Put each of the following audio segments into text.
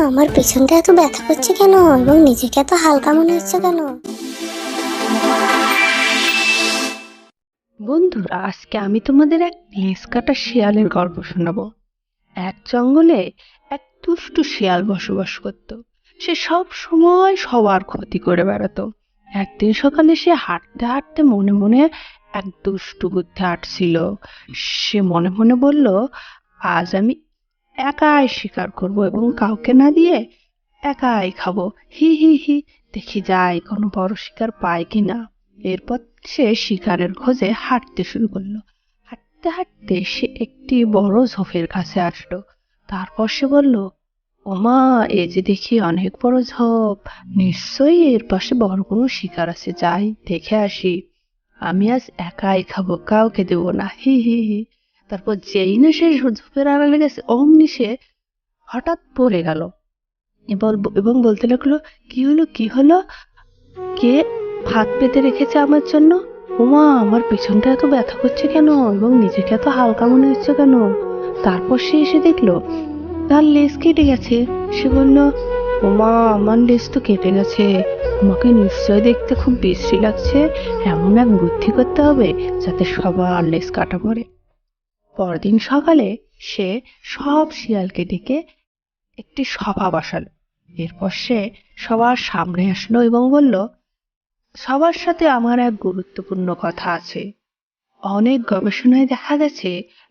আমার পেছনটা এত ব্যথা করছে কেন এবং নিজেকে এত হালকা মনে হচ্ছে কেন? বন্ধুরা, আজকে আমি তোমাদের এক লেজ কাটা শিয়ালের গল্প শোনাবো। এক জঙ্গলে এক দুষ্টু শিয়াল বসবাস করত। সে সব সময় সবার ক্ষতি করে বেড়াতো। একদিন সকালে সে হাঁটতে হাঁটতে মনে মনে এক দুষ্টু বুদ্ধি আঁটছিল। সে মনে মনে বলল, আজ আমি একাই শিকার করব এবং কাউকে না দিয়ে একাই খাবো। হি হি হি, দেখি যাই কোনো বড় শিকার পায় কিনা। এরপর সে শিকারের খোঁজে হাঁটতে শুরু করলো। হাঁটতে হাঁটতে সে একটি বড় ঝোপের কাছে আসলো। তারপর সে বলল, ওমা, এ যে দেখি অনেক বড় ঝোপ, নিশ্চয়ই এর পাশে বড় কোনো শিকার আছে, যাই দেখে আসি। আমি আজ একাই খাবো, কাউকে দেবো না, হি হি হি। তারপর যেই না সে ঝোপের আড়ালে গেছে, অমনি সে হঠাৎ পড়ে গেল এবং এবং বলতে লাগলো, কি হলো, কি হলো, কে হাত পেতে রেখেছে আমার জন্য? ওমা, আমার পেছনটা এত ব্যথা করছে কেন এবং নিজেকে এত হালকা মনে হচ্ছে কেন? তারপর সে এসে দেখলো তার লেজ কেটে গেছে। সে বলল, ওমা, আমার লেজ তো কেটে গেছে, আমাকে নিশ্চয় দেখতে খুব বিশ্রী লাগছে। এমন এক বুদ্ধি করতে হবে যাতে সবার লেজ কাটা পড়ে। পরদিন সকালে সে সব শিয়ালকে ডেকে একটি সভা বসালো। এরপর সে সবার সামনে আসলো এবং বলল, সবার সাথে আমার এক গুরুত্বপূর্ণ কথা আছে। অনেক গবেষণায় দেখা গেছে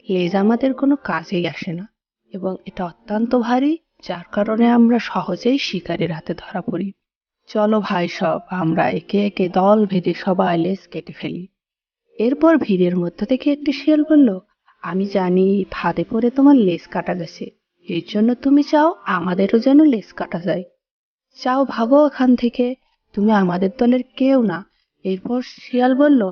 লেজ আমাদের কোনো কাজেই আসে না এবং এটা অত্যন্ত ভারী, যার কারণে আমরা সহজেই শিকারের হাতে ধরা পড়ি। চলো ভাই সব, আমরা একে একে দল ভেদে সবাই লেজ কেটে ফেলি। এরপর ভিড়ের মধ্য থেকে একটি শিয়াল বলল, আমি জানি ফাঁদে পড়ে তোমার লেজ কাটা গেছে, এর জন্য তুমি চাও আমাদেরও যেন লেজ কাটা যায়। চাও ভাগো এখান থেকে, তুমি আমাদের দলের কেউ না। এরপর শিয়াল বলল,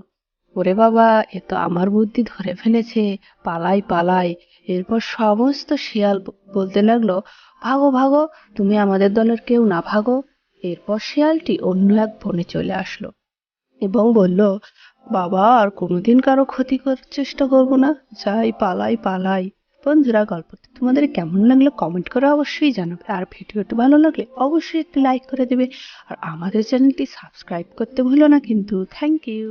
ওরে বাবা, এ তো আমার বুদ্ধি ধরে ফেলেছে, পালাই পালাই। এরপর সমস্ত শিয়াল বলতে লাগলো, ভাগো ভাগো, তুমি আমাদের দলের কেউ না, ভাগো। এরপর শিয়ালটি অন্য এক বনে চলে আসলো এবং বলল, বাবা, আর কোনোদিন কারো ক্ষতি করার চেষ্টা করবো না, যাই পালাই পালাই। বন্ধুরা, গল্পটি তোমাদের কেমন লাগলো কমেন্ট করে অবশ্যই জানাবে, আর ভিডিওটি ভালো লাগলে অবশ্যই একটি লাইক করে দেবে, আর আমাদের চ্যানেলটি সাবস্ক্রাইব করতে ভুলো না কিন্তু। Thank you.